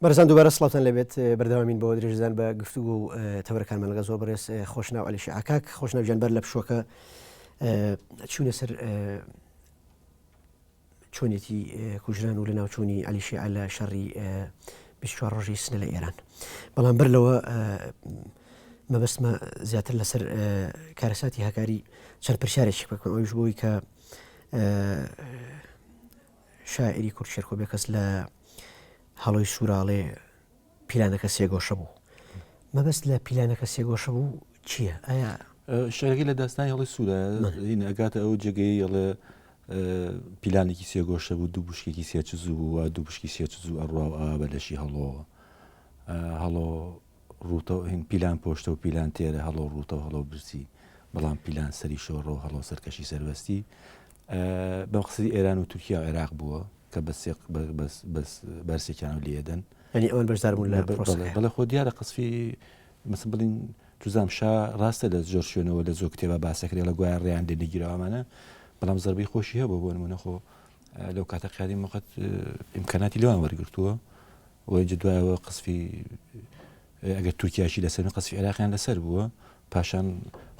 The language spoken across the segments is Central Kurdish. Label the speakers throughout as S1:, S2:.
S1: بەرزان دووبارە سڵاتان لەبێت بەردەوامین بۆ درێژدان بە گفتوگو و تەورەکانمان لەگە زۆر بەڕێز خۆشناو عەلی عکاک خۆشناویان بەر لە پشوەکە چوونە سەر چۆنێتی کوژران و لە ناوچوونی عەلی شیع لە شەڕی 24 ڕۆژی سنە لە ئێران بەڵام بەر لەوە مەبەستمە زیاتر لەسەر کارەساتی هاکاری چەند پرسیارێکی بکەم ئەویش بۆی کە شاعری کورد شێرکۆ بێ کەس لە هەڵۆی سووراڵێ پیلانەکە سێگۆشە بوو مەبەست لە پیلانەکە سێگۆشە بوو چییە؟ ئایا
S2: شارەکەی لە داستانی هەڵی سوورە ئەگاتە ئەو جێگەی ئەڵێ پیلانێکی سێگۆشە بوو دوو بشکێکی سێچ زوو بووە دوو بشکی سێچ زوو ئەڕوا بە لەشی هەڵۆوە هەڵۆ ڕوتە هین پیلان پۆشتە و پیلان تێرە هەڵۆ ڕوتە و هەڵۆ برسی بەڵام پیلان سەری شۆڕە و هەڵۆ سەرکەشی سەربەستی بە مەقسەدی ئێران و تورکیا و عێراق بووە کە بەرسێکیان و لێدەن
S1: ئەنی ئەوەن بەشدار بوون لە
S2: بەڵێ خۆ دیارە قسفی مەسڵ بڵین توزام شا ڕاستە لە زۆر شوێنەوە لە زۆر کتێبە باسەکرێ لە گوایان ڕێیان دێنەگیرەوەمانە بەڵام زەربەی خۆشی هەبوو بۆ نمونە خۆ لەو کاتە قیادی موقت ئیمکاناتی لەوان وەرگرتووە و اینجا دوایەوە قسفی ئەگەر تورکیاشی لەسەر قسفی عێراقیان لەسەر بووە پاشان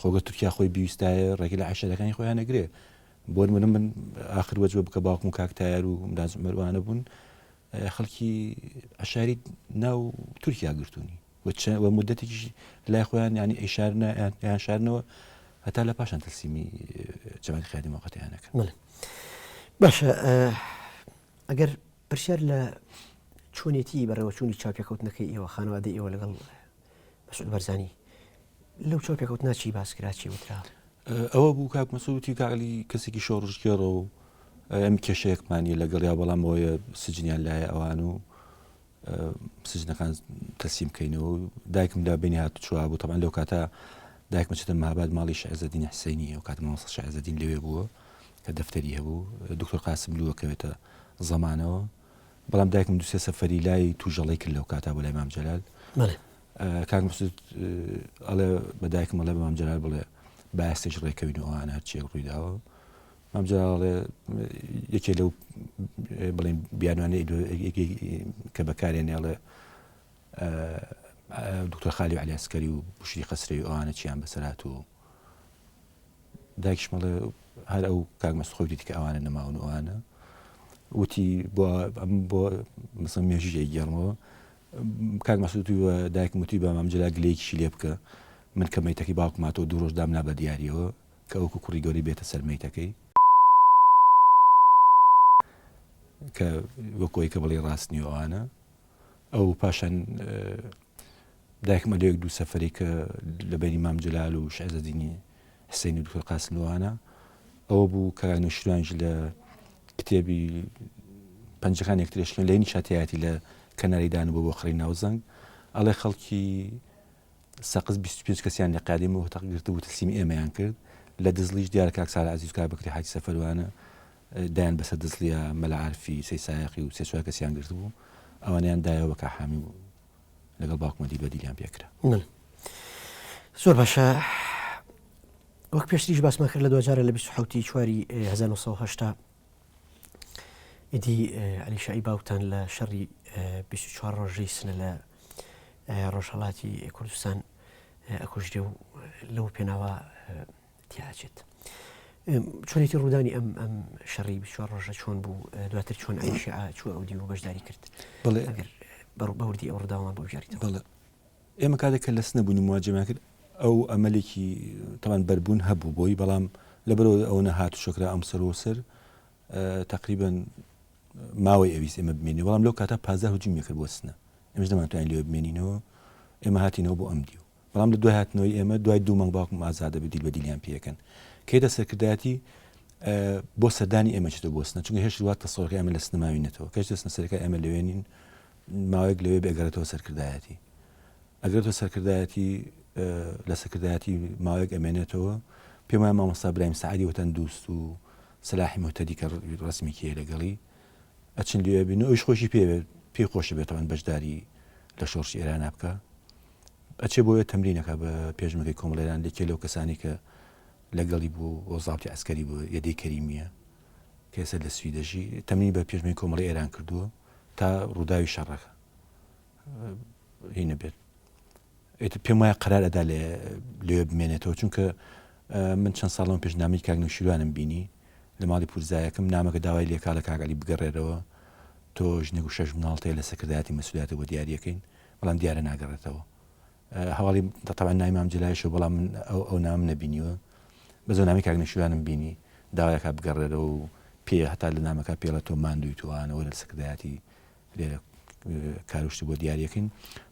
S2: خۆگە تورکیا خۆی بیویستایە ڕێگی لە عەشەرەکانی خۆیان ئەگرێ بۆ نمونە من ئاخر وەجوە بکە باوکم کاکتایار و مەروانە بوون خەڵکی عەشاری ناو تورکیا گرتوونی و مدەتێکیش لای خۆیان ینی ئیشارە شارنەوە هەتا لە پاشان تەسلیمی جەماعەتی قیادی موقەتیانەکە
S1: باشە ئەگەر پرسیار لە چۆنێتی بەڕێوە چوونی چاوپێکەوتنەکەی ئێوە خانەوادەی ئێوە لەگەڵ مەسعود بەرزانی لەو چاوپێکەوتنا چی باسکرا چی وترا
S2: ئەوە بوو کاک مەسعودی کاغلی کەسێکی شۆڕژگێڕە و ئەم کێشەیەکمانی لەگەڵ یا بەڵام ئەوەیە سجنیان لایە ئەوان و سجنەکان تەسلیم بکەینەوە دایکم لا بینی هاتو چووا بوو تەمان لەو کاتە دایکمە چێتە ماباد ماڵی شەعزەدین حسەینی ئەو کاتە مامۆستا شەعزەدین لەوێ بووە کە دەفتەری هەبوو دکتۆر قاسم لووەکەوێتە زەمانەوە بەڵام دایکم دووسێ سەفەری لای توژەڵی کرد لەو کاتە بۆ لای مام جەلال کاک مەسعود ئەڵێ بە دایکم ئەڵێ بە مام جەلال بڵێ بایستێش ڕێکەوین و ئەوانە هەرچیەک ڕوویداوە مام جەلال یەکێ لەو بڵێن بیانوانەی کە بەکارێنێ ئەڵێ دکتۆر خالی عەلی عەسکەری و بوشری قەسرەی و ئەوانە چیان بەسەر هاتووە دایکش مەڵێ هەر ئەو کاک مەسعود خۆی دیتی کە ئەوانە نەماون و ئەوانە وتی بۆ مەسەڵ مێژوویەک گەڕمەوە کاک مەسعود وە دایکم وتی بە مام جەلال گلەیەکیشی لێ بکە من کە مەیتەکەی باوکم هاتەوە دوو ڕۆژ دامنا بە دیاریەوە کە ئەوکو کوڕی گەوری بێتە سەر مەیتەکەی کە وەکۆی کە بڵێ ڕاست نیوەوانە ئەو پاشان دایکمە لەیەک دوو سەفەری کە لە بینی مام جەلال و شەعزەدینی حسەینی و دکتۆر قاسم لووانە ئەوە بوو کە نوێشروانیش لە کتێبی پەنجەکان یەکترێشکن لە نیشاتیاتی لە کەناری دانبوو بۆ خڕی ناوزەنگ ئەڵێ خەڵکی سەقز 25 کەسیان لە قادیمەوە تەقگرتە بوو تەسلیمی ئێمەیان کرد لە دزلیش دیارە کاک سارا عەزیز و کاک بەکری حاجی سەفەروانە دایان بەسەر دزلیە مەلا عارفی سەی سایەقی و سێ چوار کەسیان گرت بوو ئەوانیان دایەوە بە کاحامی بوو لەگەڵ باوکمەدی بە دیلیان پێکرا
S1: زۆر باشە وەک پێشتریش باسمان کرد لە دوجارە لە 27 چواری 1970 ئیدی عەلی شیعی باوکتان لە شەڕی 24 ڕۆژەی سنە لە ڕۆژهەڵاتی کوردستان ئەکوژرێ و لەو پێناوە تیاچێت چۆنێتی ڕوودانی ئەم شەڕی 24 ڕۆژە چۆن بوو دواتر چۆن عەلی شیع چووە ئەو دی و بەشداری کرد بەوردی ئەو ڕووداوان بۆ بژاریتەوە
S2: بەڵێ ئێمە کاتێککە لە سنە بوونی مواجهمان کرد ئەو ئەمەلێکی تەمان بەربوون هەبوو بۆی بەڵام لەبەرەوە ئەو نەهات شۆکرا ئەم سەر تقریبا ماوەی ئەویست ئێمە بمێنی بەڵام لەو کاتە پازە هجومی کرد بۆ سنە ئێمەش دەمانتوانین لێوە بمێنینەوە ئێمە هاتینەوە بۆ ئەم دیو بەڵام لە دوای هاتنەوەی ئێمە دوای 2 مانگ باوکم ئازادە بە دیل بە دیلیان پێەکەن کەیدە سەرکردایەتی بۆ سەردانی ئێمە چێتە بۆ سنە چونکە هێشت وات تەسەوڕەکە ئێمە لە سنەماوینەتەوە کەش دەستنە سەرەکە ئێمە لەوێنین ماوەیەک لەوێ بێگەرێتەوە سەرکردایەتی ئەگەرێتەوە سەرکردایەتی لە سەرکردایەتی ماوەیەک ئەمێنێتەوە پێم وایە مامۆستا برایم سەعادی وەتەن دووست و سەلاحی مۆتەدی کە ڕسمی کێ لەگەڵی ئەچن لێ بین ئەوش خۆشی پێی خۆشە بێتەوەن بەشداری لە شۆڕشی ئێرانە بکە ئەچێ بۆیە تەمرینەکە بە پێشمەکەی کۆمەڵێران لێکێ لەو کەسانی کە لەگەڵی بوو وەزاعەتی عەسکەری بوو یەدەی کەریمیە کە ئێستا لە سویدەژی تەمرین بە پێشمەی کۆمەڵی ئێران کردووە تا ڕووداوی شەڕەکە هینە بێت پێم وایە قەرار ئەدا لێ بمێنێتەوە چونکە من چەند ساڵەوە پێش نامی کاک نەوشیروانم بینی لە ماڵی پورزایەکەم نامەکە داوای لێکا لە کاگەلی بگەڕێرەوە تۆ ژنێک و 6 مناڵتەیە لە سەکردایەتی مەسئولیاتە بۆ دیاریەکەین بەڵام دیارە ناگەڕێتەوە هەواڵی دەتەوان نایمام جلایشەوە بەڵام من ئەو نام نەبینیوە بەزۆ نامی کاک نەوشیروانم بینی داوایەکە بگەڕێرەوە و پێ هەتا لە نامەکە پێڵە تۆ ماندووی توانەوە لە سەکردایەتی لێرە کاروشتی بۆ دیاریەکەین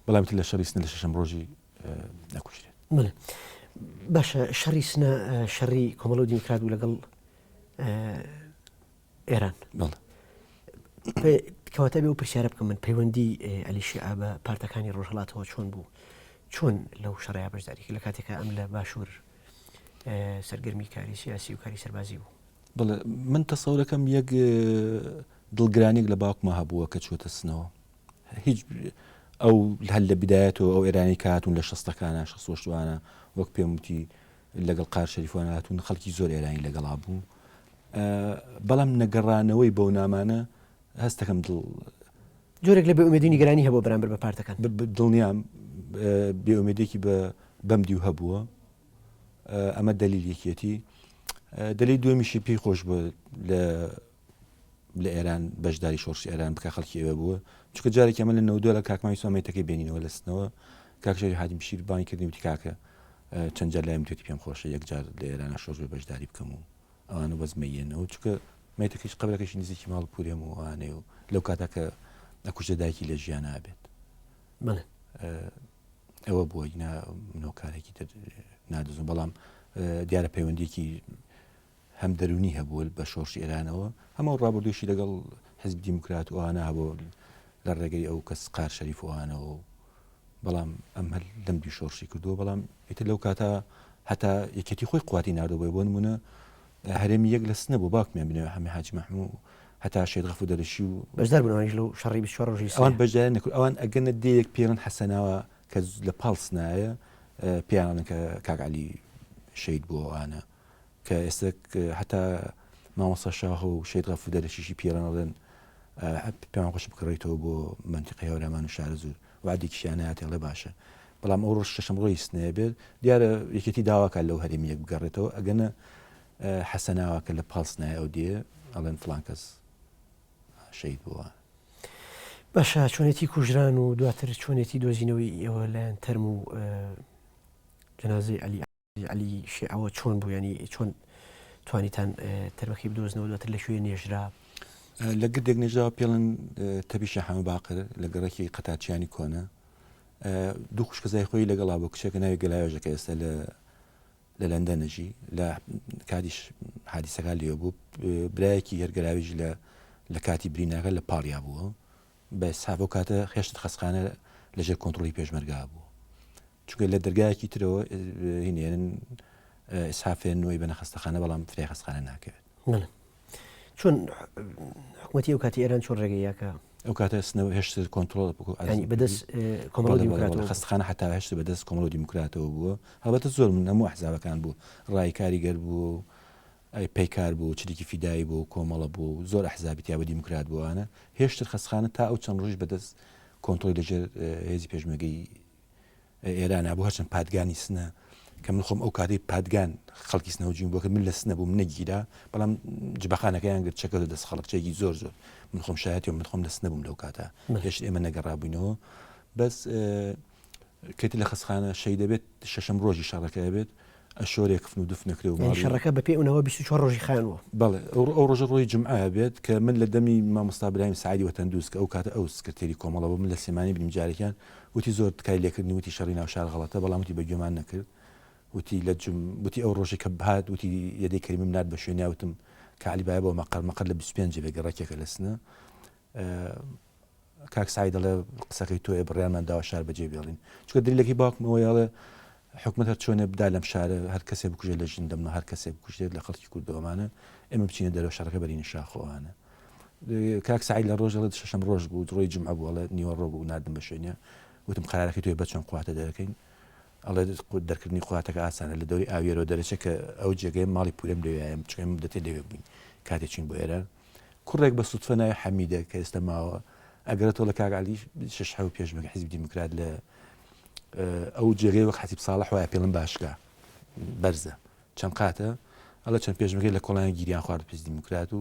S2: بەڵام لە شەڕی سنە لە شەشەم ڕۆژی نەکوشرێت
S1: باشە شەڕی سنە شەڕی کۆمەڵە و دیموکرات و لەگەڵ ئێران کەواتە بێ و پرسیارە بکەم من پەیوەندی عەلی شیعە بە پارتەکانی ڕۆژهەڵاتەوە چۆن بوو چۆن لەو شەڕەیە بەشداریکرد لە کاتێکە ئەم لە باشوور سەرگەرمی کاری سیاسی و کاری سەربازی بوو
S2: بڵێ من تەسەورەکەم یەک دڵگرانێک لە باوکمە هەبووە کە چۆتە سنەوە هیچ ئەو هەل لە بدایەتەوە ئەو ئێرانی کاتون لە شەستەکانە شەستوانە وەک پێم وتی لەگەڵ قار شەریفوان هاتوون خەڵکی زۆر ئێرانی لەگەڵا بوو بەڵام نەگەڕانەوەی بەو نامانە هەستەکەم
S1: جۆرێک لە بێئومێدی نیگەرانی هەبوو بەرامبەر بە پارتەکان
S2: دڵنیام بێئومێدێکی بە بەمدی و هەبووە ئەمە دلیلێکیەتی دلیل دومیشی پێی خۆش بوو لە ئێران بەشداری شۆڕشی ئێران بکە خەڵکی ئێوە بووە چونکە جارێک ئەمە لە نەودۆ لە کاکمای سۆمێتەکەی بینینەوە لە سنەوە کاکشەری حاتیم شیر بانی کردی وتی کاکە چەند جار لایم توێتی پێم خۆشە یەکجار لە ئێرانە شۆڕ بەشداری بکەم و ئەوانە وەزمەیەنەوە چونکە مێتەکەیش قبلەکەشی نزیکی ماڵ پورێم و ئەوانەیە و لەو کاتەکە ئەکوژە دایکی لە ژیان نابێت ئەوە بووە منۆکارێکی نادەزم بەڵام دیارە پەیوەندێکی هەم دەرونی هەبوو بە شۆڕشی ئێرانەوە هەمە ڕابردوشی لەگەڵ حزب دیموکرات و ئەوانە هەبوو لە ڕێگەی ئەو کەس قار شەریف وانەوە بەڵام ئەم هەر دەمدی شۆڕشی کردووە بەڵام ئیتر لەو کاتە هەتا یەکەتی خۆی قواتی نردەوە بۆ نمونە هەرێمی یەک لە سنە بۆ باوکمیان بنێ هەمی حاجی مەحموو هەتا شێت غەفو دەرەشی و
S1: بەشدار بوونەوەیش لەو شەڕی 24 ڕۆژی
S2: ئەوان بەشدار نەکرد ئەوان ئەگەنە دەیەک پێڵەن حەسەناوە کە لە پاڵسنایە پیانە کە کاک عەلی شەید بۆ ئەوانە کە ئێستا هەتا مامۆستا شاخ و شێت غەفو دەرەشیشی پێڵەنەڵێن پێیان خۆش بکڕێتەوە بۆ منتیقی هەورامان و شارە زۆر وعدێکیشیان هاتێڵێ باشە بەڵام ئەو ڕۆژ شەشەم ڕۆی سنەیە بێت دیارە یەکێتی داواکە لەو هەرێمی یەک بگەڕێتەوە ئەگەنە حەسەناوەکە لە پاڵسنایە ئەو دێ ئەڵێن فڵان کەس شەید بووە
S1: باشە چۆنێتی کوژران و دواتر چۆنێتی دۆزینەوەی ئێوە لایەن تەرم و جەنازەی عەلی شیعەوە چۆن بوو ینی چۆن توانیتان تەرمەکەی بدۆزنەوە دواتر لە شوێ نێژرا
S2: لە گردێک نێژراوە پێڵن تەبیشە هەمە باقر لە گەڕێکی قەتاچیانی کۆنە دوو خوشکەزای خۆی لەگەڵا بۆ کچێکە ناوی گەلاوێژەکە ئێستا لە لەندەنەژی لە کاتیش حادیسەکان لێ بوو برایەکی هەرگەلاویژ لە کاتی بریناکە لە پاڵیا بووە بە سابۆ کاتە خێشت خەسخانە لەژێر کۆنتڕۆلی پێشمەرگا بوو چونکە لە دەرگایەکی ترەوە هینێنن ئسحافێن نوێی بە نەخەستەخانە بەڵام فرای خەسخانە ناکەوێت
S1: چۆن حکوومەتی ئەو کاتی ئێران چۆن ڕێگەیەکە
S2: ئەو کاتە سنەوە هێشت کۆنتڕۆل
S1: بەدەست کۆمەڵە دیموکراتەوە
S2: خەستخانە حتا هێشت بەدەست کۆمەڵە دیموکراتەوە بووە هەڵبەتە زۆر من هەموو ئەحزابەکان بوو ڕای کاریگەر بوو پەیکار بوو چریکی فیدایی بوو کۆمەڵە بوو زۆر ئەحزابی تیا بە دیموکرات بووانە هێشتر خەستخانە تا ئەو چەند ڕۆژ بەدەست کۆنتڕۆلی لەژێر هێزی پێشمەرگەی ئێران بوو هەرچەند پادگانی سنە کە من خۆم ئەو کاتی پادگان خەڵکی سنەوەجین بووکە من لە سنە بووم نەگیرا بەڵام جبەخانەکەیان گرت چەکە دەست خەڵکچێکی زۆر من خۆم شایەتی و من خۆم لە سنە بووم لەو کاتە هێشت ئێمە نەگەڕابووینەوە بەس کەتی لە خەستخانە شەی دەبێت شەشەم ڕۆژی شەڕەکە بێت ئەشۆرێک کفن و دف نەکرێ و
S1: شەڕەکە بە پێونەوە 24 ڕۆژی خایەنەوە
S2: بەڵێ ئەو ڕۆژە ڕۆی جمعە بێت کە من لە دەمی مامۆستا برایم سعیدی وەتەندووس کە ئەو کاتە ئەو سکرتێری کۆمەڵە بوو من لە سێمانی بنیم جارێکیان وتی زۆر تکای لێکردنی وتی شەڕی ناو شار غەڵەتە بەڵام وتی بەگوێمان نەکرد وتی وتی ئەو ڕۆژێک کە بهات وتی یەدەی کەریمم نات بە شوێنی وتم کە عەلی بایە بۆ مەقەر لە 25 بێگەڕێکێکە لە سنە کاک سعید دەڵێ قسەکەی تۆ بڕیانمان داوە شار بەجێ بێڵین چونکە دلیلەکەی باوکمەوە یاڵێ حکومەت هەر چۆنێ بدا لەم شارە هەر کەسێ بکوژێت لە ژین دەمنەوە هەر کەسێ بکوژێت لە خەڵکی کوردەوەمانە ئێمە بچینە دەرەوە شارەکە بەرینە شاخۆوانە کاک سعید لە ڕۆژەڵێت شەشەم ڕۆژ بوو ڕۆی جمعە بوو ئەڵێ نیوەڕۆ بوو نردم بە شوێنە وتم قەرارەکەی توێ بە چۆن قواتە دەرەکەین ئەڵێ دەرکردنی خواتەکە ئاسانە لە دەوری ئاوێرەوە دەرەچێت کە ئەو جێگەی ماڵی پورێم لەوێیان بچێم دەتێت لەوێ بووین کاتێک چین بۆ ئێران کوڕێک بە سوتفە ناوی حەمیدە کە ئێستا ماوە ئەگەرێتەوە لە کاگالی شش حەو پێشمەکە حیزب دیموکرات لە ئەو جێگەی وەک حەسیب ساڵح وایە پێڵم باشگا بەرزە چەند قاتە ئەڵە چەند پێشمەکەی لە کۆڵانی گیریان خوارد پێست دیموکرات و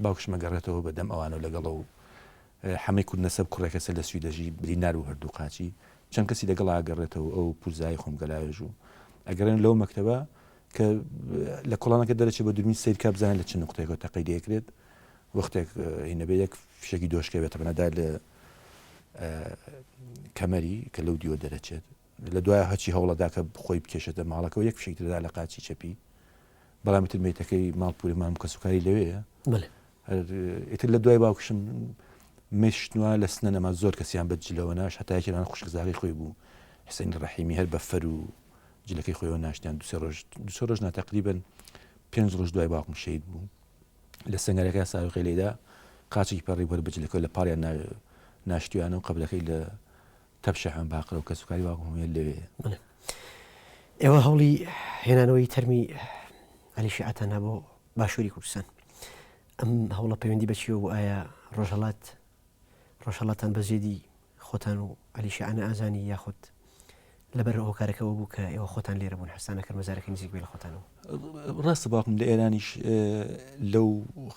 S2: باوکشمە گەڕێتەوە بەدەم ئەوانە لەگەڵە و هەمەی کورد نەسەب کوڕێکەسە لە سویدەژی برینار و هەردوو قاچی چەند کەسی لەگەڵا گەڕێتەوە ئەو پورزایی خۆمگەلایەژ و ئەگەرێن لەو مەکتەبە کە لە کۆڵانەکە دەرەچێت بە دووربین سیرکە بزانێت لە چ نقطەیەکەوە تەقەی دەکرێت وەختێک هینەبێ یەک فشێکی دۆشکەوێتە بەنەدا لە کەمەری کە لەو دیوە دەرەچێت لە دوای هەچی هەوڵەدا کە خۆی بکێشێتە ماڵەکەەوە یەک فشێک دەدا لە قاچی چەپی بەڵامی تر مێتەکەی ماڵپوری مام کە سوکاری لەوەیە ئیتر لە دوای باوکشم مشتنووە لە سنە نەما زۆر کەسیان بەجلەوە ناش هەتاکیان خوشکزاری خۆی بوو حسین ڕەحیمی هەر بە فەر و جلەکەی خۆیەوە ناشتیان دوسێ ڕۆژ ناتەقریبن 5 ڕۆژ دوای باوکم شەید بوو لە سەنگەرەکە ساوقی لێدا قاچێکی پەڕی وەرە بەجلەکەی لە پاڵیان ناشتیوانە و قبلەکەی لە تەپشەحان باقرە و کە سوکاری باوکم هەیە لەوێ
S1: ئێوە هەوڵی هێنانەوەی تەرمی عەلی شیعەتان بۆ باشووری کوردستان ئەم هەوڵە پەیوەندی بەچیەوە و ئایا ڕۆژهەڵاتان بەزێدی خۆتان و عەلی شیعەنە ئازانی یاخود لەبەر ئەو کارەکەەوە بوو کە ئێوە خۆتان لێرە بوون حستانە کرد مەزارەکە نزیک بێ لە خۆتانەوە
S2: ڕاستە باوکم لە ئێرانیش لەو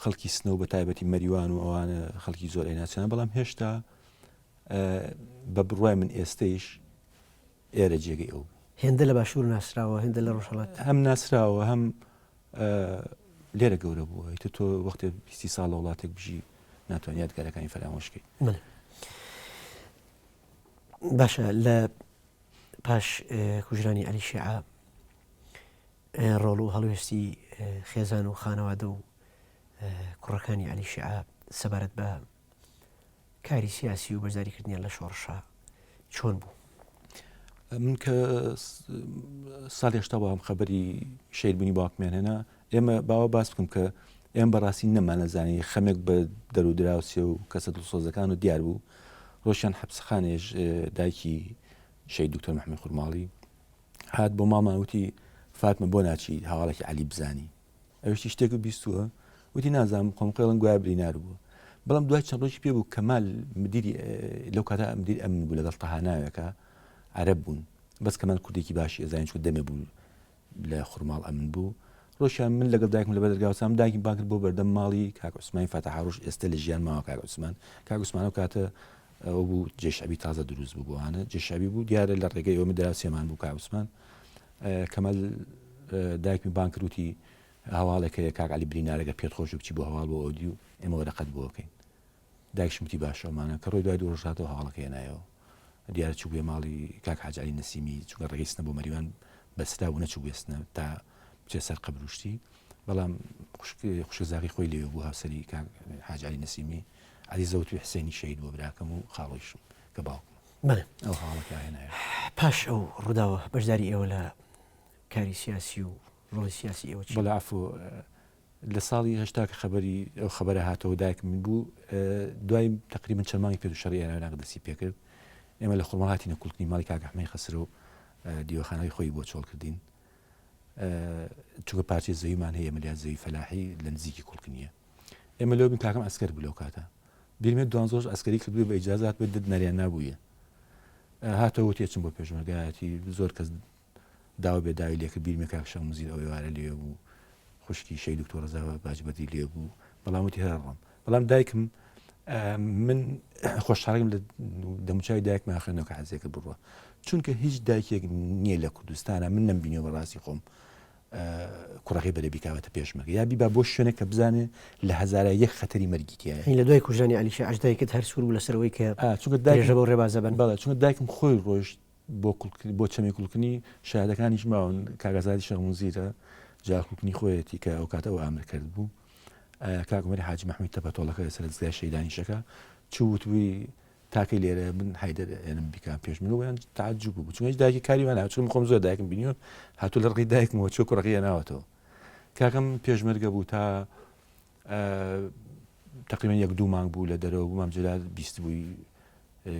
S2: خەڵکی سنە و بە تایبەتی مەریوان و ئەوانە خەڵکی زۆر ئەیناچیان بەڵام هێشتا بە بڕوای من ئێستەیش ئێرە جێگەی ئەو
S1: هێندە لە باشوور ناسراوە هێندە لە ڕۆژهەڵات
S2: هەم ناسراوە هەم لێرە گەورە بووە تۆ وەختێ 20 ساڵ لە وڵاتێک بژی ناتوانیت کارەکانی فەرامۆشکەی
S1: باشە لە پاش کوژرانی عەلی شیعە ڕۆڵ و هەڵوێستی خێزان و خانەوادە و کوڕەکانی عەلی شیعە سەبارەت بە کاری سیاسی و بەرزاریکردنیان لە شۆڕشە چۆن بوو؟
S2: من کە ساڵی هێشتا بۆ ئەم خەبەری شەیدبوونی باوکمیان هێنا ئێمە باوە باس بکەم کە ئێمە بەڕاستی نەمانەزانی خەمێک بە دەرو دراوسێ و کەسە دڵسۆزەکان و دیار بوو ڕۆژیان حەبسخانێژ دایکی شەید دکتۆر محەممەد خوڕماڵی هات بۆ مامان وتی فاتمە بۆ ناچی هەواڵێکی عەلی بزانی ئەوشتی شتێک و بیستووە وتی نازانم خۆم قێڵن گوای برینار بووە بەڵام دوای چەند ڕۆژی پێ بوو کەمال مدیری لەو کاتا مدیر ئەمن بوو لەگەڵ تەهاناوێکە عەرەب بوون بەس کەمان کوردێکی باشی ئەزانین چۆن دەمێ بوو لە خوڕماڵ ئەمن بوو ڕۆژیان من لەگەڵ دایکم لەبەر دەرگاوسام دایکی باکرد بۆ بەردەم ماڵی کاک عوسمانی فاتەحاڕۆژ ئێستا لە ژیان ماوە کاک عوسمان و کاتە ئەو بوو جێشعبی تازە دروست بوو بۆوانە جێشعبی بوو دیارە لە ڕێگەی ئەومە دەراسێمان بوو کاک عوسمان کەمەل دایکمی بان کردوتی هەواڵێکەیە کاک عەلی برینارەکە پێت خۆش بچی بۆ هەواڵ بۆ ئەودی و ئێمە وەرەقەت بۆ بکەین دایکشمتی باشەمانە کە ڕۆی دوای دوو ڕۆژاتەوە هەواڵەکە هێنایەوە دیارە چوو بێ ماڵی کاک حاج عەلی نەسیمی چونکە ڕێگەی سنە بۆ مەریوان بەسرا و نەچوو بێستنە تا بچێ سەر قەبروشتی بەڵام خوشکزاقی خۆی لێوە بوو هاوسەری کاک حاج عەلی نەسیمی عەلی زەوتوی حسێنی شەید بۆ براکەم و خاڵۆیشم کە باوکم ئەو هەواڵەکە هێنایە پاش
S1: ئەو ڕووداوە بەشداری ئێوە لە کاری سیاسی و ڕۆڵی سیاسی ئێوە
S2: بەڵێ عەفو لە ساڵی هەشتا کە خەبەری ئەو خەبەرە هاتەوە دایکم من بوو دوای تقریبا چەند مانگی پێ و شەڕی ئێران دەستی پێ کرد ئێمە لە خوڕماڵ هاتینە کوڵکنی ماڵی کاک ئەحمەدی خەسرە و دیوەخانەی خۆی بۆ چۆڵ کردین چونکە پارچەی زەویمان هەیە مەلیات زەوی فەلاحی لە نزیکی کوڵکنیە ئێمە لەو بین کاکەم ئەسکەر بوو لەو کاتە بیرمێت 12 ئەسکەری کردبووی بە ئیجازات بێت دەد نەریان نابوویە هاتەوە تێچم بۆ پێشمەرگایەتی زۆر کەس داوا بێ داوی لێکرد بیرمێ کاک شەمزیر ئەوەی وارە لێ بوو خوشکی شەید دکتۆر ڕەزا باجبەتی لێ بوو بەڵام وتی هەرڕم بەڵام دایکم من خۆشحاڵیم لە دەموچاوی دایکم ئاخرنەوە کە حەزێکە بڕوە چونکە هیچ دایکێک نییە لە کوردستانە من نەمبینیەوە بەڕاستی خۆم کوڕەکەی بەرە بیکاوێتە پێشمەکە یا بیبا بۆ شوێنێک کە بزانێ لە هەزارە یەک خەتەری مەرگی تایە
S1: لە دوای کوژانی عەلی شیعە دایکت هەر سوور بوو لەسەرەوەی کە
S2: چونکە دایکە
S1: بۆ ڕێبازە بن
S2: بەڵێ چونکە دایکم خۆی ڕۆژ بۆ چەمێ کوڵکنی شایەتەکانیش ماون کاگەزادی شەموزیرە جا کوڵکنی خۆیەتی کە ئەو کاتەوە ئامر کرد بوو کاک عومەری حاجی مەحموود تەپەتۆڵەکە لەسەر دەستگای شەیدانیشەکە چوتوی تاکەی لێرە من هایدەر ئێنم بیکان پێش من ویان تعجب بوو چونکە هیچ دایکی کاریوان ناوە چون خۆم زۆر دایکم بینیوە هاتوو لە ڕقی دایکمەوە چۆ کوڕەکەی هێناوەتەوە کاکەم پێشمەرگە بوو تا تقریبا 1-2 مانگ بوو لە دەرەوە بوو مام جەلال بیست بووی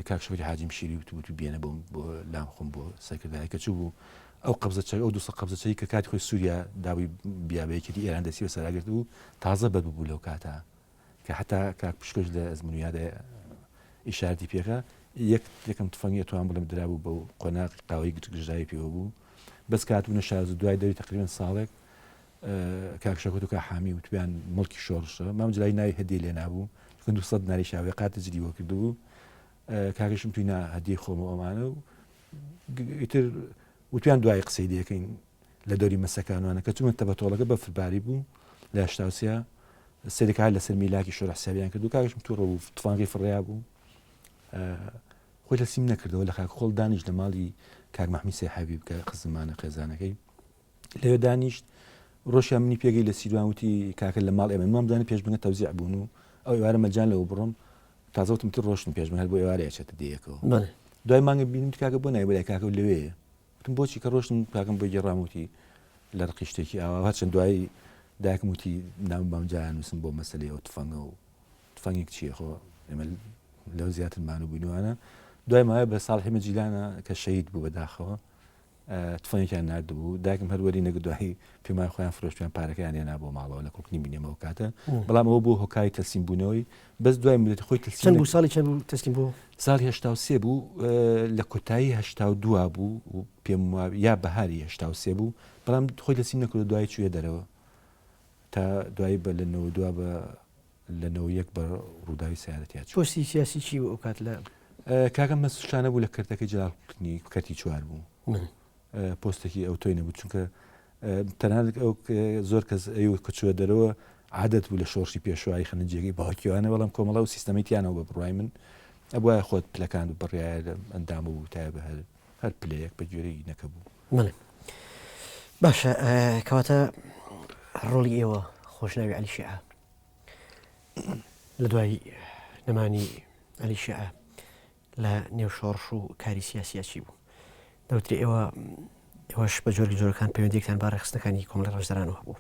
S2: کاک شەوری حاجیم شیری وتبوو بێنە بۆ لام خۆم بۆ سەرکردایە کە چوو بوو ئەو قەبزەچە ئەو 200 قەبزەچەی کە کاتی خۆی سووریا داوی بیابەیەکی ئێران دەستی بە سەراگرت بوو تازە بەدبوو لەو کاتە کە حتا کاک پشکش لە ئەزمونیادە ئیشارەتی پێکە یەکەم تفەنگی توان بڵم درابوو بە قۆناق قاوەی گرژایی پێوە بوو بەس کاتبوونە شارز دوای دەوی تقریبان ساڵێک کاکشەکەوت و کا حامی وتیان مڵکی شۆڕشە مام جلای ناوی هەدیە لێ نابوو 200 ناری شاوێ قاتە جدی وە کردبوو کاکەشم توی هەدیە خۆمە ئەمانە و ئیتر وتیان دوای قسەی دەکەین لە دەوری مەسەکانوانە کە چوومە تەبەتۆڵەکە بە فرباری بوو لە هەشتاوسیا سەرێکا لەسەر میلاکی شۆڕ حسابیان کرد و کاکەشم تووڕە بوو تفانگی فڕیا بوو خۆی لە سیم نەکردەوە لە خاک خۆڵ دانیشت لە ماڵی کاک مەحموود سەیحەبیب کە قزمانە خێزانەکەی لەوێ دانیشت ڕۆژیان منی پێگەی لە سیروان وتی کاکە لە ماڵ ئێمە مامدانە پێشبنگە تەوزیع بوون و ئەو ئێوارە مەجان لەوە بڕۆم تازەوتم تر ڕۆشتم پێشبنگ هەر بۆ ئێوارە ئەچێتە دیەکەوە دوای مانگە بینم کاکە بۆ نایە بەلای کاکە لەوەیە وتم بۆچی کە ڕۆشتم کاکەم بۆ گێڕاموتی لە ڕقی شتێکی ئاوا هەرچەند دوای دایکم وتی نام بامجان نووسم بۆ مەسلەیەوە تفەنگە و تفەنگێک چییە خۆ ئێمە لەو زیاترمان و بووینوانە دوای ماوەیە بە ساڵ حمە جیلانە کە شەهید بوو بەداخەوە تفەنگێکیان نردبوو دایکم هەروەری نەگە دوایی پێمای خۆیان فرۆشتیان پارەکەیان هێنا بۆ ماڵەوە لە کوڕکنی بینێمەوە کاتە بەڵام ئەوە بۆ هۆکاری تەسلیم بوونەوەی بەس دوای مدەتی خۆی
S1: چەند بوو ساڵی چەند بوو تەسلیم بوو
S2: ساڵی 83 بوو لە کۆتایی 82 بوو و پێم یا بەهاری 83 بوو بەڵام خۆی تەسلیم نەکرد دوای چوویە دەرەوە تا دوایی بە لە 92 بە لە 91 بە ڕووداوی سیادەتیات
S1: پۆستی سیاسی چی بوو ئەو کات لە
S2: کاکەم مەسوشانە بوو لە کردەکەی جەلالکردنی کەتی چوار بوو پۆستێکی ئەو تۆی نەبوو چونکە تەنانەت ئەو زۆر کەس ئەو کەچووە دەرەوە عادەت بوو لە شۆڕشی پێشوایی خەنجێکی باوکیوانە بەڵام کۆمەڵە و سیستەمیتیانەوە بە بڕای من ئەبووە خۆت پلەکان و بڕیایە ئەندام بوو تا بە هەر پلەیەک بە گوێرەی نەکەبوو
S1: باشە کەواتە ڕۆڵی ئێوە خۆشناوی عەلی شیعە لە دوای نەمانی عەلی شیعە لە نێو شۆڕش و کاری سیاسیە چی بوو دەوتری ئێوەش بە جۆرە جۆرەکان پەیوەندیەکتان با ڕێخستەکانی کۆمەڵی ڕۆژدەرانەوە بوو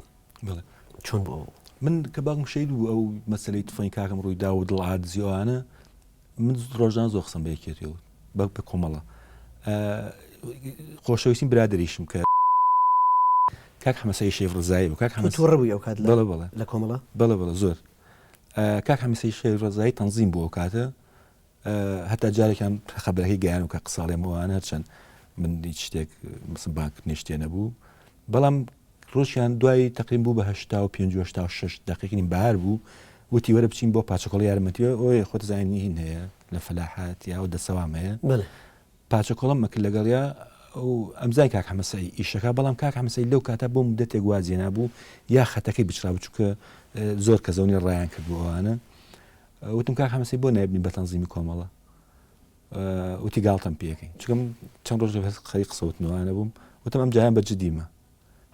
S1: چۆن بوو
S2: من کە باوکم شەید بوو ئەو مەسەلەی تفەنگی کاکەم ڕووی دا و دڵعادزیۆوانە من ڕۆژان زۆر قسەم بە یەکێتەوە بە کۆمەڵە خۆشەویستیم برادریشم کە کاک حەمەسەی شێف ڕزایی بوو کاک حەمەس
S1: تووڕە بووی ئەو کات
S2: بەڵێ
S1: لە کۆمەڵە
S2: بەڵێ زۆر کاک حەمەسەی شێف ڕزایی تەنزیم بوو ئەو کاتە هەتا جارێکیان خەبەرەکەی گەیان و کە قساڵێمەوەوانە هەرچەند من هیچ شتێک بانک نیشتێ نەبوو بەڵام ڕۆژیان دوای تقریم بوو بە 56 دقیقی بەهار بوو وتی وەرە بچین بۆ پاچەکۆڵی یارمەتیوە ئەوەیە خۆت زانینی هین هەیە لە فەلاحات یا و دەسەوام هەیە پاچەکۆڵم مەکرد لەگەڵیا ئەو ئەمزای کاک حەمەسەی ئیشەکە بەڵام کاک حەمەسەی لەو کاتە بۆ مدەتێک وازیە نبوو یا خەتەکەی بچرا بوو چونکە زۆر کەزەونی ڕایان کردبووەوانە وتم کاک حەمەسەی بۆ نایبنی بە تەنزیمی کۆمەڵە وتی گاڵتەم پێەکەین چونکە چەند ڕۆژ خەری قسەوتنەوەوانە بووم وتم ئەم جایان بە جدیمە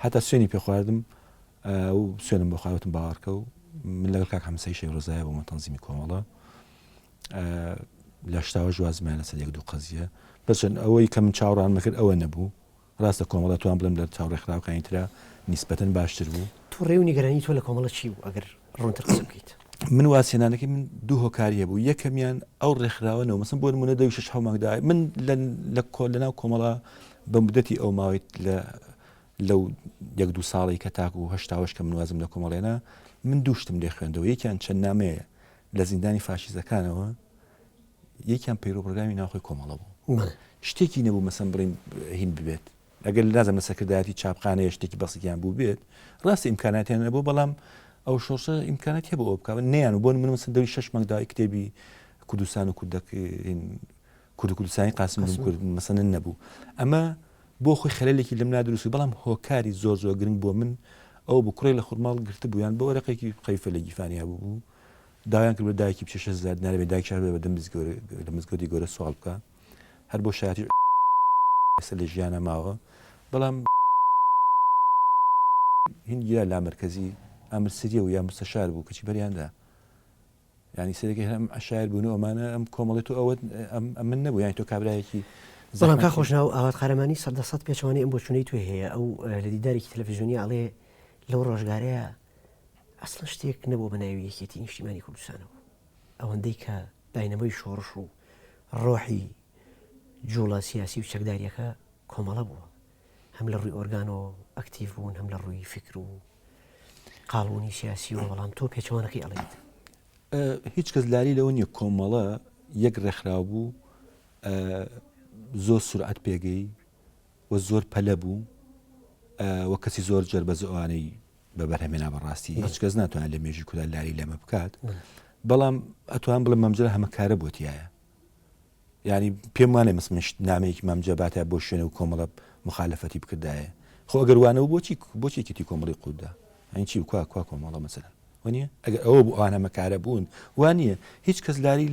S2: حتا سوێنی پێ خواردم و سوێنم بە خواردم باوەڕکە و من لەگەڵ کاک حەمەسەی شێف ڕزایە بوومە تەنزیمی کۆمەڵە لە شتاوە ژوازمانە سەر یەک دوو قەزیە بەچەند ئەوەی کە من چاوەڕان مەکرد ئەوە نەبوو ڕاستە کۆمەڵە توان بڵم لە چاوەڕێکخراوەکانی ترا نیسبەتەن باشتر بوو
S1: تو ڕێ و نیگەرانی تۆ لە کۆمەڵە چی بوو ئەگەر ڕوونتر قسە بکەیت
S2: من واسێنانەکەی من دوو هۆکاریە بوو یەکەمیان ئەو ڕێکخراوەنەوە مەسن بۆ نمونە 6 مانگدا من لەناو کۆمەڵە بە مدەتی ئەو ماوەیت لەو 1-2 ساڵی کە تاکو و هەشتاوەش کە منوازم لە کۆمەڵێنە من دووشتم لێ خوێندەوە یەکیان چەند نامەیە لە زیندانی فاشیزەکانەوە یەکیان پەیرۆپڕۆگرامی ناوخۆی کۆمەڵە بوو شتێکی نەبوو مەسەن بڕین هین ببێت ئەگەر لازم لە سەکردایەتی چاپخانەیە شتێکی بەسییان بوو بێت ڕاستی ئیمکاناتیان نەبوو بەڵام ئەو شۆڕشە ئیمکانات هەیە بۆ ئەو بکەوە نەیان و بۆ من مەسەن دەوری 6 مانگداوای کتێبی کوردستان و کوردستانی قاسم کورد مەسەن نەبوو ئەمە بۆ خۆی خەلەلێکی لەم نادروست بەڵام هۆکاری زۆر گرنگ بۆ من ئەو بە کوڕی لە خوڕماڵ گرتە بوویان بە وەرەقێکی قەیفە لە گیفانیا بوو داوایان کرد بە دایکی بچ 6,000 نارێ بە دایک شار بە لە مزگەوتی گەورە سوال بکە هەر بۆ شایەتی لە ژیانە ماوە بەڵام هینگیرا لا مرکزی ئەمرسریە و یا مستەشار بوو کەچی بەریاندا ینی سەرێکی هەم عشایر بوون و ئەمانە ئەم کۆمەڵێت و ئەوە ئەمن نەبوو یانی تۆ کابرایەکی
S1: بەڵام کا خۆشناو ئاوات قارەمانی 100% پێچوانی ئەم بۆچوونەی توێ هەیە ئەو لە دیدارێکی تەلەڤیزیۆنی ئەڵێ لەو ڕۆژگارەیە ئەسڵ شتێک نەبوو بە ناوی یەکێتی نیشتیمانی کوردستانەوە ئەوەندەی کە داینەمەی شۆڕش و ڕۆحی جوڵە سیاسی و چەکداریەکە کۆمەڵە بووە هەم لە ڕووی ئۆرگانۆ ئەکتیڤ بوون هەم لە ڕووی فکر و قاڵونی سیاسی و بەڵام تۆ پێچەوانەکەی ئەڵێیت
S2: هیچ کەس لاری لەوە نیە کۆمەڵە یەک ڕێکخراو بوو زۆر سورعەت پێگەی و زۆر پەلە بوو وە کەسی زۆر جەربەز ئەوانەی بە بەرهەمێنا بەڕاستی هیچ کەس ناتوانێت لە مێژوی کودا لاری لەمە بکات بەڵام ئەتوان بڵم مەمجرە هەمەکارە بۆتیایە یعنی پێم وانێ مسمش نامەیەکی مەمجەباتە بۆ شوێنە و کۆمەڵە مخالەفەتی بکردایە خۆ ئەگەر وانەوە بۆچی کتی کۆمەڵی قودا ئەین چی کوا کۆمەڵە مەسەلا وانە ئەگەر ئەوە بۆ ئەوان هەمەکارە بوون وانە هیچ کەس لاری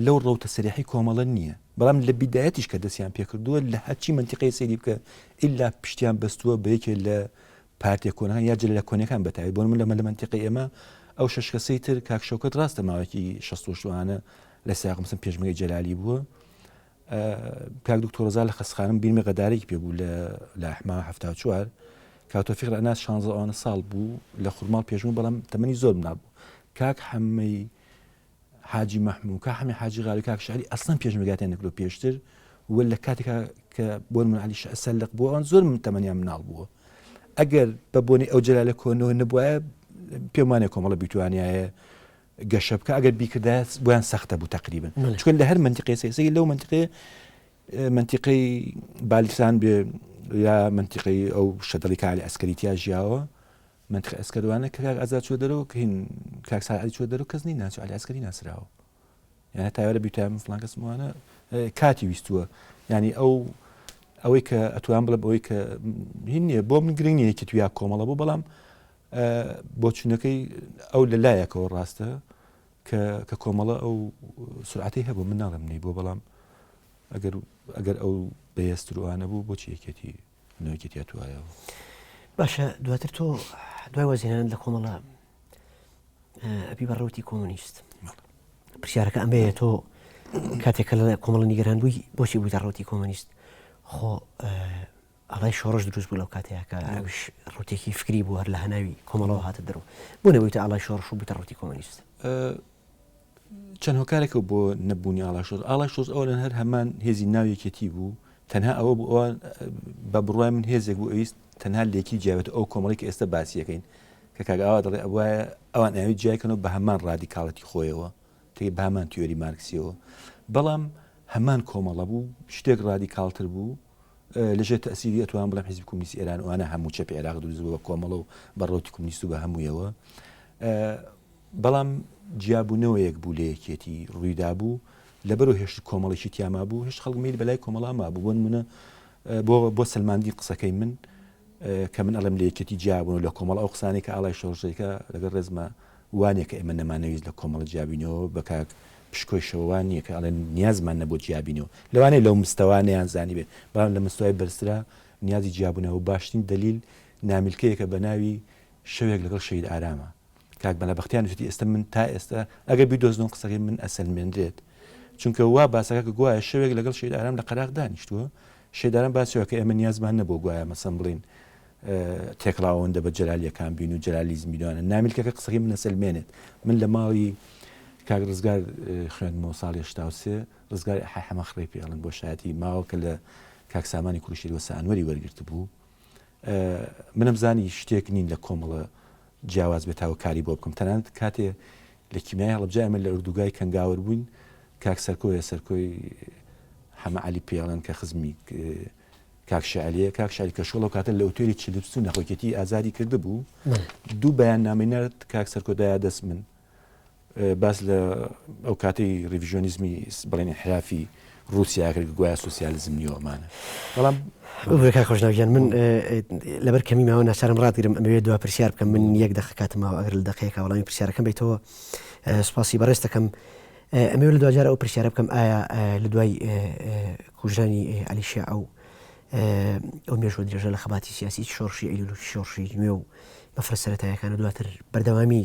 S2: لەو ڕەوتە سەریحی کۆمەڵە نییە بەڵام لە بیدایەتیش کە دەستیان پێکردووە لە هەرچی منتیقەی سەیری بکە ئیلا پشتیان بەستووە بە یەکێ لە پارتیە کۆنەکان یا جل لە کۆنیەکان بەتاوی بۆ من لە منتیقی ئێمە ئەو شەش کەسەی تر کاک شەوکەت ڕاستە ماوەیەکی 68وانە لە ساقمسم پێشمەگەی جەلالی بووە کاک دکتۆرەزا لە خەسخانم بیرمە غەدارێکی پێبوو لە ئەحما 74 کاتۆفیق ئەناس 16 ساڵ بوو لە خوڕماڵ پێشمو بەڵام تەمەنی زۆر مناڵ بوو کاک حەمەی حاجی مەحموود کا هەمی حاجی غالی کاک شعری ئەسڵان پێشمەگاتیان نەکرۆ پێشتر وە لە کاتێکا کە بۆن من علی سەلق بووە ئەوان زۆر من تەمەنیان مناڵ بووە ئەگەر بە بۆنی ئەو جەلالە کۆنەوە نەبووایە پێم وانێ کۆمەڵە بیتوانایە گەشە بکە ئەگەر بیکردایە بۆیان سەختە بوو تقریبا چونکە لە هەر منتیقەی سیاسی لەو منتیقەی بالیسان بێ یا منتیقەی ئەو شەدەڵی کالی ئەسکەریتیا ژیاوە منتیقە ئەسکەروانە کە کاک ئازاد چوە دەرەوە کە هین کاک ساعەتی چوە دەرەوە کەس نی ناچوو علی ئەسکەری ناسراوە یعنی تایوەرە بیتوانم فڵان کەس وانە کاتی ویستووە یعنی ئەوەی کە ئەتوان بڵێ ئەوەی کە هین نییە بۆ من گرنگ نیە تویا کۆمەڵە بوو بەڵام بۆ چوونەکەی ئەو لە لایەکەوە ڕاستە کە کۆمەڵە ئەو سرعەتی هەبوو من ناڵم نەی بۆ بەڵام ئەگەر ئەو بەهێزتروانە بوو بۆچی یەکێتی نوێکێتی توایەوە
S1: باشە دواتر تۆ دوای وەزینان لە کۆمەڵە ئەبی بەڕەوتی کۆمۆنیست پرسیارەکە ئەمەیە تۆ کاتێکە لە کۆمەڵە نیگەران بووی بۆچی بووی ڕەوتی کۆمۆنیست خۆ ئەڵای شۆڕش دروست بوو لەو کاتەیە کە ئەوش ڕوتێکی فکری بوو هەر لە هەناوی کۆمەڵەوە هاتە دەرەوە بۆ نەبوویتە ئاڵای شۆڕش و بوویتە ڕەوتی کۆمۆنیست
S2: چەند هۆکارێکە بۆ نەبوونی ئاڵای شۆڕ ئەوە لەن هەر هەمان هێزی ناویەکێتی بوو تەنها ئەوە بوو ئەوە بە بڕوای من هێزێک بوو ئەویست تەنها لێکی جیاوێت ئەو کۆمەڵی کە ئێستا باسیەکەین کە کاگاوا دەڵێ ئەوایە ئەوان ئاوی جیایکەنەوە بە هەمان ڕادیکاڵەتی خۆیەوە تێ بە هەمان تیۆری مارکسیەوە بەڵام هەمان کۆمەڵە بوو شتێک ڕادیکاڵتر بوو لەژێر تەسیری ئەتوان بڵێم حیزبی کۆمونیستی ئێران ئەوانە هەموو چەپی عێراق دروست بوو بە کۆمەڵە و بەڕەوتی کۆمونیست و بە هەموویەوە بەڵام جیابوونەوەیەک بوو لە یەکێتی ڕوویدا بوو لەبەرەوە هێشت کۆمەڵێکی تیاما بوو هێشت خەڵک میل بەلای کۆمەڵاما بوو بۆ نمونە بۆ سلماندی قسەکەی من کە من ئەڵم لە یەکێتی جیابوون لە کۆمەڵ ئەو قسانێک کە ئاڵای شۆڕژەکە لەگەڵ ڕێزمە وانێک کە ئێمە نەمانەویست لە کۆمەڵە جیابینەوە بە کاک پشکۆی شەوەوان نییە کە ئەڵێن نیازمان نەبوو جیابینەوە لەوانەیە لەو مستەوانەیان زانی بێت بەڵام لە مستوای بەرزترا نیازی جیابوونەوە باشترین دلیل نامیلکەیەکە بە ناوی شەوێک لەگەڵ شەید ئارامە کاک بەنابەختیان وتی ئێستا من تا ئێستا ئەگەر بیدۆزنەوە قسەکەی من ئەسەلمێنرێت چونکە وا باسەکە کە گوایە شەوێک لەگەڵ شەید ئارام لە قەراق دانیشتووە شەید ئارام باسیەوە کە ئێمە نیازمان نەبوو گوایە مەسەڵ بڵین تێکڵاوەندە بە جەلالیەکان بین و جەلالیزمیدوانە نامیلکەکە قسەکەی من ئەسەلمێنێت من لە ماڵی کاک ڕزگار خوێندمەوە ساڵی 83 ڕزگاری حەمەخڕێ پێڵن بۆ شایەتی ماوە کە لە کاک سامانی کوڕشیری وەسە ئەنوەری وەرگرت بوو منم زانی شتێک نین لە کۆمەڵە جیاواز بێت هاوکاری بۆ بکەم تەنانەت کاتێ لە کیمیای هەڵبجای ئەمە لە ئوردوگای کەنگاوەر بووین کاک سەرکۆی حەمە عەلی پێڵەن کە خزمی کاک شعلیە کاک شعلی کە شۆڵەوە کاتە لە ئۆتێلی چلپس و نەخۆکێتی ئازادی کرده بوو دوو بەیان نامەی کاک سەرکۆدایە دەست من باس لە ئەو کاتەی ریڤیژۆنیزمی بڵێن انحرافی رووسیا کرد گویا سوسیالیزم نیوەمانە بەڵام
S1: کاک خۆشناویان من لەبەر کەمی ماوە ناچارم ڕاتگرم ئەمەوێت دوا پرسیار بکەم من یەک دقیقە کاتمەوە ئەگەر لە دقیقەیەکە وەڵامی پرسیارەکەم بیتەوە سپاسی بەڕێز دەکەم ئەمەوێت لە دوجارە ئەو پرسیارە بکەم ئایا لە دوای کوژرانی عەلی شیع ئەو مێژوە درێژە لە خەباتی سیاسی شۆڕشی ئەیلول و شۆڕشی نوێ و مەفرە سەرەتایەکانە دواتر بەردەوامی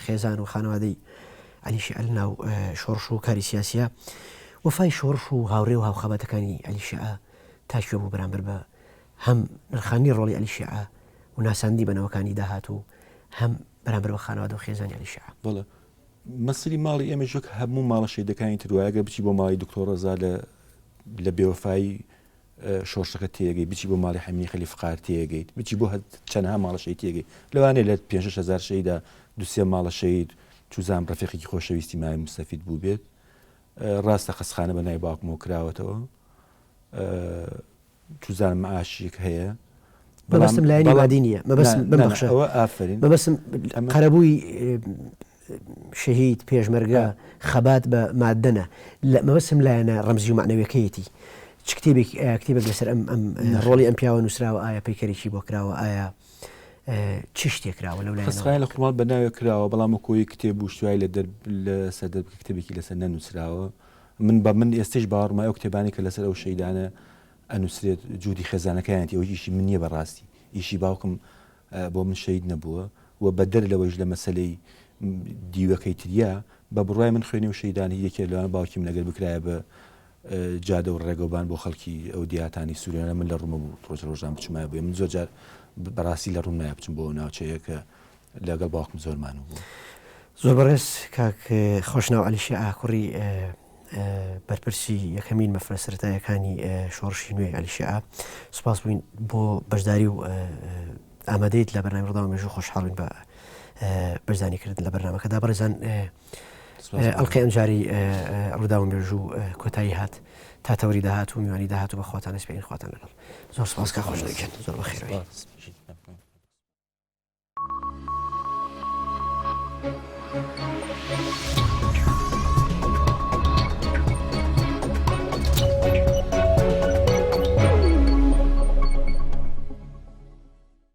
S1: خێزان و خانەوادەی عەلی شیع لەناو شۆڕش و کاری سیاسیە وەفای شۆڕش و هاوڕێ و هاوخەباتەکانی عەلی شیع تاکوێ بوو بەرامبەر بە هەم نرخانی ڕۆڵی عەلی شیع و ناساندی بەنەوەکانی داهات و هەم بەرامبەر بە خانەوادە و خێزانی عەلی شیع
S2: بەڵێ مەسەلی ماڵی ئێمە ژۆک هەموو ماڵە شەیدەکانی تروایەگە بچی بۆ ماڵی دکتۆر ڕەزا لە بێوەفایی شۆڕشەکە تێگەی بچی بۆ ماڵی حەمینی خەلی فقار تێگەیت بچی بۆ چەندها ماڵەشەی تێگەی لەوانەیە لە 5,000 شەیدا دوسێ ماڵەشەید چوزان ڕفێقێکی خۆشەویستی مای مستەفید بوو بێت ڕاستە خەسخانە بە نای باوکمەوە کراوەتەوە چوزان معاشێک هەیە
S1: مەبەستم لایەنی مادی نییە
S2: مەبەستەوە ئافرین
S1: مەبەستم قەرەبووی شەهید پێشمەرگە خەبات بە مادەنە مەبەستم لایەنە ڕەمزی و معنەویەکەیەتی چ کتێبێک لەسەر ئەم ڕۆڵی ئەم پیاوە نووسراوە ئایا پەیکەرێکی بۆ کراوە ئایا چ شتێکراوە لەو
S2: خسخای لە خڵات بە ناوێ کراوە بەڵام کۆی کتێب و شوای لە سەر کتێبێکی لەسەر نەنووسراوە من ئێستش باوەڕمای ئەو کتێبانی کە لەسەر ئەو شەیدانە ئەنووسرێت جوودی خێزانەکەیانەتی ئەو ئیشی من نییە بەڕاستی ئیشی باوکم بۆ من شەید نەبووە و بە دەر لەوەش لە مەسلەی دیوەکەی تریا بە بڕای من خوێنی و شەیدانی یەکێ لەوان باوکیم لەگەر بکرایە بە جادە و ڕێگەوبان بۆ خەڵکی ئەو دیاتانی سوورێنە من لە ڕوومە بوو ڕۆژان بچمای بووە من زۆر جار بەڕاستی لە ڕوون نایە بچم بۆ ناوچەیە کە لەگەڵ باوکم زۆرمان بوو
S1: زۆر بەڕێز کاک خۆشناو عەلیشێع کوڕی بەرپرسی یەکەمین مەفرە سەرەتاییەکانی شۆڕشی نوێی عەلیشێع سوپاس بووین بۆ بەشداری و ئامادەیت لە بەرنامەی ڕووداو مێژوو خۆشحاڵین بە بەرزانیکردن لە بەرنامەکەدا بەڕێزان ئەڵقەی ئەمجاری ڕووداو مێژوو کۆتایی هات تا تەوری داهات و میوانی داهات و بە خواتان سپێین خواتان لەگەڵ زۆر سپاس کا خۆش دەکەن زۆر بەخێرەوەی